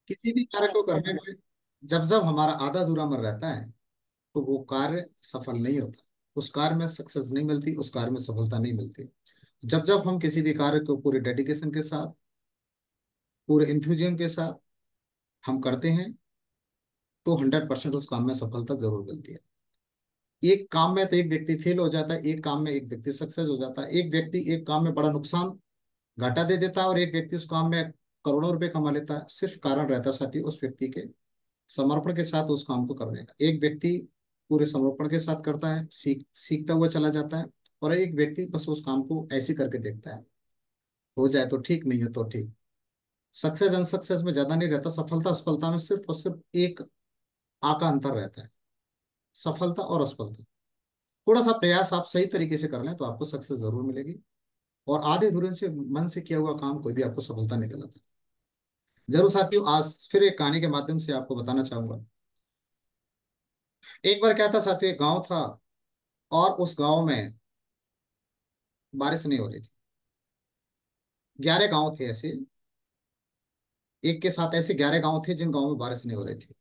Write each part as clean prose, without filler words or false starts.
किसी भी कार्य को करने में जब जब हमारा आधा अधूरा मन रहता है तो वो कार्य सफल नहीं होता, उस कार्य में सक्सेस नहीं मिलती, उस कार्य में सफलता नहीं मिलती। जब जब हम किसी भी कार्य को पूरे डेडिकेशन के साथ, पूरे इंथुजियम के साथ हम करते हैं तो 100% उस काम में सफलता जरूर मिलती है। एक काम में तो एक व्यक्ति फेल हो जाता है, एक काम में एक व्यक्ति सक्सेस हो जाता है, एक व्यक्ति एक काम में बड़ा नुकसान घाटा दे देता है और एक व्यक्ति उस काम में करोड़ों रुपए कमा लेता है। सिर्फ कारण रहता है साथी उस व्यक्ति के समर्पण के साथ उस काम को करने का। एक व्यक्ति पूरे समर्पण के साथ करता है, सीखता हुआ चला जाता है, और एक व्यक्ति बस उस काम को ऐसे करके देखता है, हो जाए तो ठीक, नहीं है तो ठीक। सक्सेस अनसक्सेस में ज्यादा नहीं रहता, सफलता असफलता में सिर्फ और सिर्फ एक आका अंतर रहता है, सफलता और असफलता। थोड़ा सा प्रयास आप सही तरीके से कर लें तो आपको सक्सेस जरूर मिलेगी, और आधे अधूरे से मन से किया हुआ काम कोई भी आपको सफलता नहीं दिलाता। जरूर साथियों, आज फिर एक कहानी के माध्यम से आपको बताना चाहूंगा। एक बार क्या था साथियों, एक गांव था, और उस गांव में बारिश नहीं हो रही थी। 11 गांव थे ऐसे, एक के साथ ऐसे 11 गांव थे जिन गांव में बारिश नहीं हो रही थी।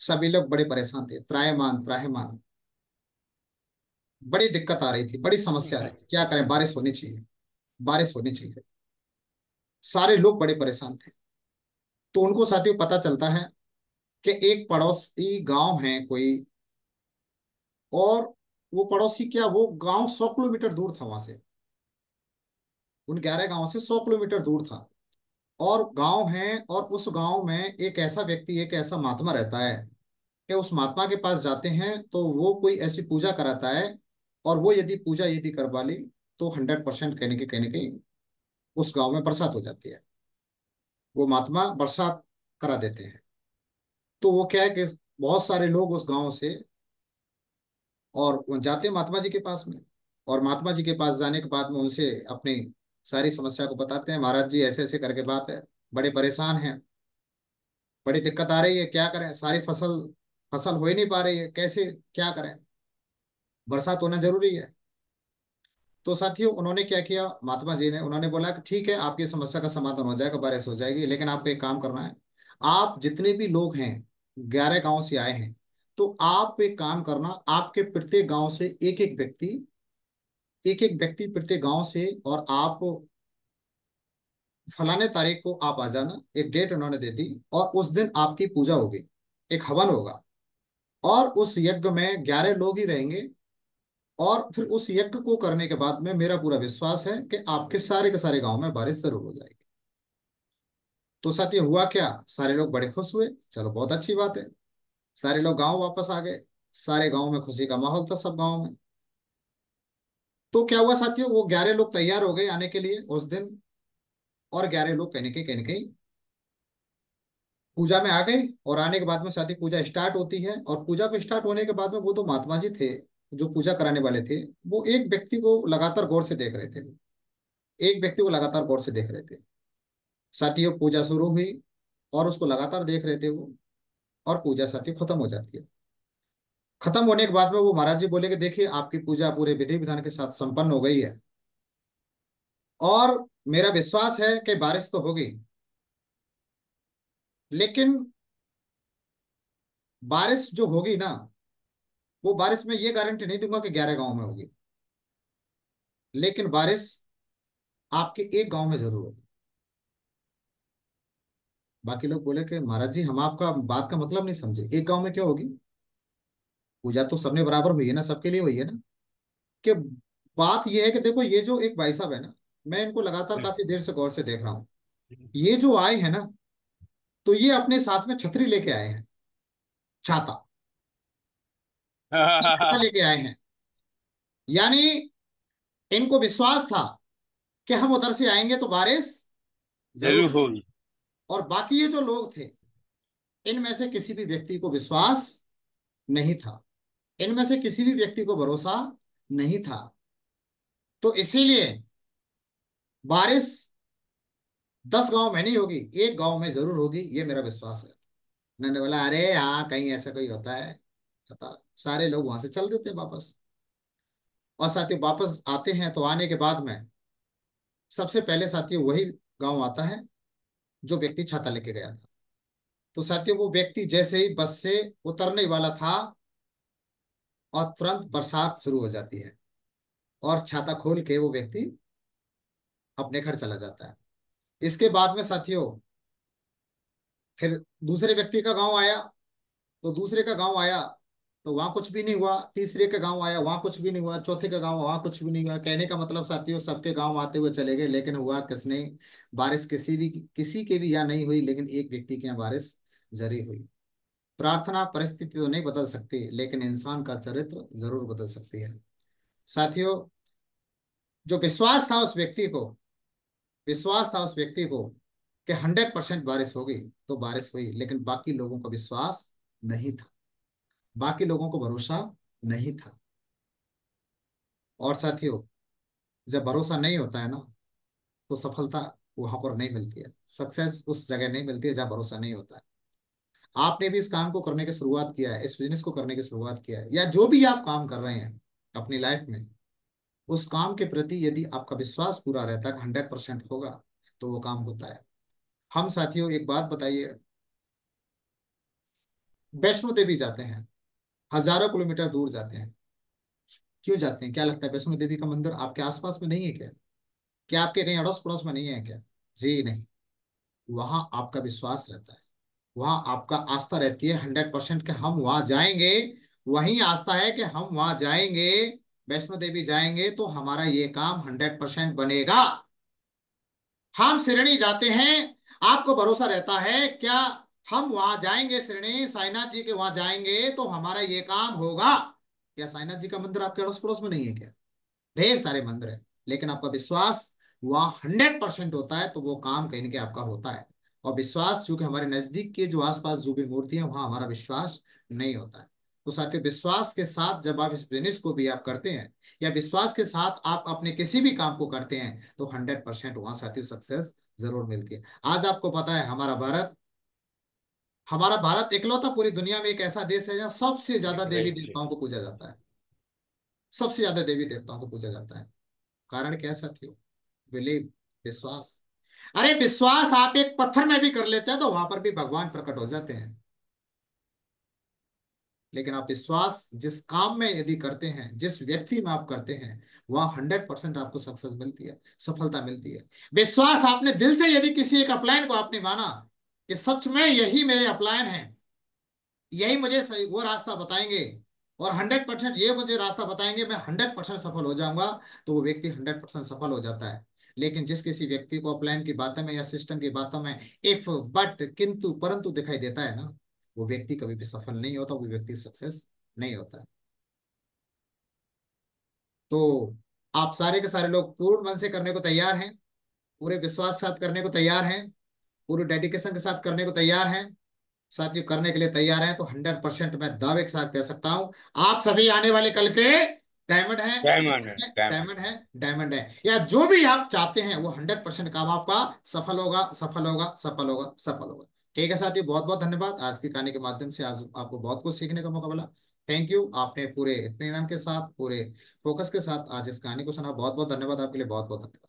सभी लोग बड़े परेशान थे, त्रायमान त्राहिमाम, बड़ी दिक्कत आ रही थी, बड़ी समस्या आ रही थी। क्या करें, बारिश होनी चाहिए, बारिश होनी चाहिए। सारे लोग बड़े परेशान थे। तो उनको साथियों पता चलता है कि एक पड़ोसी गांव है कोई, और वो पड़ोसी क्या, वो गांव 100 किलोमीटर दूर था वहां से, उन 11 गांव से 100 किलोमीटर दूर था। और गांव है, और उस गांव में एक ऐसा व्यक्ति, एक ऐसा महात्मा रहता है कि उस महात्मा के पास जाते हैं तो वो कोई ऐसी पूजा कराता है, और वो यदि पूजा यदि करवा ली तो 100% कहने के उस गांव में बरसात हो जाती है। वो महात्मा बरसात करा देते हैं। तो वो क्या है कि बहुत सारे लोग उस गांव से, और वो जाते हैं महात्मा जी के पास में, और महात्मा जी के पास जाने के बाद में उनसे अपनी सारी समस्या को बताते हैं। महाराज जी ऐसे ऐसे करके बात है, बड़े परेशान हैं, बड़ी दिक्कत आ रही है, क्या करें, सारी फसल फसल हो ही नहीं पा रही है, कैसे क्या करें, बरसात होना जरूरी है। तो साथियों उन्होंने क्या किया, महात्मा जी ने, उन्होंने बोला कि ठीक है आपकी समस्या का समाधान हो जाएगा, बारिश हो जाएगी, लेकिन आपको एक काम करना है। आप जितने भी लोग हैं, 11 गांव से आए हैं, तो आप एक काम करना, आपके प्रत्येक गांव से एक एक व्यक्ति, एक एक व्यक्ति प्रत्येक गांव से, और आप फलाने तारीख को आप आ जाना। एक डेट उन्होंने दे दी, और उस दिन आपकी पूजा होगी, एक हवन होगा, और उस यज्ञ में 11 लोग ही रहेंगे। और फिर उस यज्ञ को करने के बाद में मेरा पूरा विश्वास है कि आपके सारे के सारे गांव में बारिश जरूर हो जाएगी। तो साथ ये हुआ क्या, सारे लोग बड़े खुश हुए, चलो बहुत अच्छी बात है। सारे लोग गांव वापस आ गए, सारे गांव में खुशी का माहौल था, सब गांव में। तो क्या हुआ साथियों, वो 11 लोग तैयार हो गए आने के लिए उस दिन, और 11 लोग कहीं न कहीं पूजा में आ गए। और आने के बाद में साथी पूजा स्टार्ट होती है, और पूजा को स्टार्ट होने के बाद में वो तो महात्मा जी थे जो पूजा कराने वाले थे, वो एक व्यक्ति को लगातार गौर से देख रहे थे, एक व्यक्ति को लगातार गौर से देख रहे थे। साथियों पूजा शुरू हुई, और उसको लगातार देख रहे थे वो, और पूजा साथियों खत्म हो जाती है। खत्म होने के बाद में वो महाराज जी बोले कि देखिए आपकी पूजा पूरे विधि विधान के साथ संपन्न हो गई है, और मेरा विश्वास है कि बारिश तो होगी, लेकिन बारिश जो होगी ना, वो बारिश में ये गारंटी नहीं दूंगा कि 11 गांव में होगी, लेकिन बारिश आपके एक गांव में जरूर होगी। बाकी लोग बोले कि महाराज जी हम आपका बात का मतलब नहीं समझे, एक गांव में क्या होगी, पूजा तो सबने बराबर हुई है ना, सबके लिए हुई है ना। कि बात ये है कि देखो ये जो एक भाई साहब है ना, मैं इनको लगातार काफी देर से गौर से देख रहा हूँ। ये जो आए हैं ना, तो ये अपने साथ में छतरी लेके आए हैं, छाता, ये छाता लेके आए हैं। यानी इनको विश्वास था कि हम उधर से आएंगे तो बारिश जरूर। जरूर होगी। और बाकी ये जो लोग थे, इनमें से किसी भी व्यक्ति को विश्वास नहीं था, इनमें से किसी भी व्यक्ति को भरोसा नहीं था। तो इसीलिए बारिश 10 गांव में नहीं होगी, एक गांव में जरूर होगी, ये मेरा विश्वास है। उन्होंने बोला अरे हाँ कहीं ऐसा कोई होता है, पता। सारे लोग वहां से चल देते हैं वापस, और साथियों वापस आते हैं तो आने के बाद में सबसे पहले साथियों वही गांव आता है जो व्यक्ति छाता लेके गया था। तो साथियों वो व्यक्ति जैसे ही बस से उतरने वाला था और तुरंत बरसात शुरू हो जाती है, और छाता खोल के वो व्यक्ति अपने घर चला जाता है। इसके बाद में साथियों फिर दूसरे व्यक्ति का गांव आया, तो दूसरे का गांव आया तो वहां कुछ भी नहीं हुआ, तीसरे का गांव आया वहां कुछ भी नहीं हुआ, चौथे का गांव वहां कुछ भी नहीं हुआ। कहने का मतलब साथियों सबके गांव आते हुए चले गए, लेकिन हुआ किसने? बारिश किसी के भी यहाँ नहीं हुई, लेकिन एक व्यक्ति के यहाँ बारिश जरी हुई। प्रार्थना परिस्थिति तो नहीं बदल सकती, लेकिन इंसान का चरित्र जरूर बदल सकती है। साथियों जो विश्वास था उस व्यक्ति को कि 100% बारिश होगी, तो बारिश हुई, लेकिन बाकी लोगों का विश्वास नहीं था, बाकी लोगों को भरोसा नहीं था। और साथियों जब भरोसा नहीं होता है ना, तो सफलता वहां पर नहीं मिलती है, सक्सेस उस जगह नहीं मिलती है जहां भरोसा नहीं होता है। आपने भी इस काम को करने की शुरुआत किया है, इस बिजनेस को करने की शुरुआत किया है, या जो भी आप काम कर रहे हैं अपनी लाइफ में, उस काम के प्रति यदि आपका विश्वास पूरा रहता है 100% होगा, तो वो काम होता है। हम साथियों एक बात बताइए, वैष्णो देवी जाते हैं, हजारों किलोमीटर दूर जाते हैं, क्यों जाते हैं? क्या लगता है वैष्णो देवी का मंदिर आपके आसपास में नहीं है क्या? क्या आपके कहीं अड़ोस पड़ोस में नहीं है क्या? जी नहीं। वहां आपका विश्वास रहता है, वहां आपका आस्था रहती है 100% कि हम वहां जाएंगे। वही आस्था है कि हम वहां जाएंगे, वैष्णो देवी जाएंगे तो हमारा ये काम 100% बनेगा। हम शिरडी जाते हैं, आपको भरोसा रहता है क्या हम वहां जाएंगे, शिरडी साईनाथ जी के वहां जाएंगे तो हमारा ये काम होगा? क्या साईनाथ जी का मंदिर आपके अड़ोस पड़ोस में नहीं है क्या? ढेर सारे मंदिर है, लेकिन आपका विश्वास वहां 100% होता है, तो वो काम कहीं ना कहीं आपका होता है। और विश्वास चूंकि हमारे नजदीक के जो आसपास जो भी मूर्ति है वहां हमारा विश्वास नहीं होता है। तो साथियों विश्वास के साथ जब आप इस बिजनेस को भी आप करते हैं, या विश्वास के साथ आप अपने किसी भी काम को करते हैं, तो 100% वहां साथियों सक्सेस जरूर मिलती है। आज आपको पता है हमारा भारत इकलौता पूरी दुनिया में एक ऐसा देश है जहाँ सबसे ज्यादा देवी एग्जैक्टली। देवताओं को पूजा जाता है। सबसे ज्यादा देवी देवताओं को पूजा जाता है। कारण क्या है साथियों? बिलीव, विश्वास। अरे विश्वास आप एक पत्थर में भी कर लेते हैं तो वहां पर भी भगवान प्रकट हो जाते हैं। लेकिन आप विश्वास जिस काम में यदि करते हैं, जिस व्यक्ति में आप करते हैं, वहां 100% आपको सक्सेस मिलती है, सफलता मिलती है। विश्वास आपने दिल से यदि किसी एक अपलायन को आपने माना कि सच में यही मेरे अपलायन है, यही मुझे सही वो रास्ता बताएंगे, और 100% ये मुझे रास्ता बताएंगे, मैं 100% सफल हो जाऊंगा, तो वो व्यक्ति 100% सफल हो जाता है। लेकिन जिस किसी व्यक्ति को अपलाइन की बातों में या सिस्टम की बातों में इफ बट किंतु परंतु दिखाई देता है ना, वो व्यक्ति कभी भी सफल नहीं होता, वो व्यक्ति सक्सेस नहीं होता है। तो आप सारे के सारे लोग पूर्ण मन से करने को तैयार हैं, पूरे विश्वास के साथ करने को तैयार हैं, पूरे डेडिकेशन के साथ करने को तैयार हैं? साथियों करने के लिए तैयार हैं तो 100% मैं दावे के साथ कह सकता हूं, आप सभी आने वाले कल के डायमंड है, डायमंड है, डायमंड। डायमंड है, डायमंड है, या जो भी आप चाहते हैं वो 100% काम आपका सफल होगा, सफल होगा, सफल होगा, सफल होगा। ठीक है साथियों, बहुत बहुत धन्यवाद। आज की कहानी के माध्यम से आज आपको बहुत कुछ सीखने का मौका मिला। थैंक यू, आपने पूरे इत्मीनान के साथ, पूरे फोकस के साथ आज इस कहानी को सुना। बहुत बहुत धन्यवाद आपके लिए, बहुत बहुत धन्यवाद।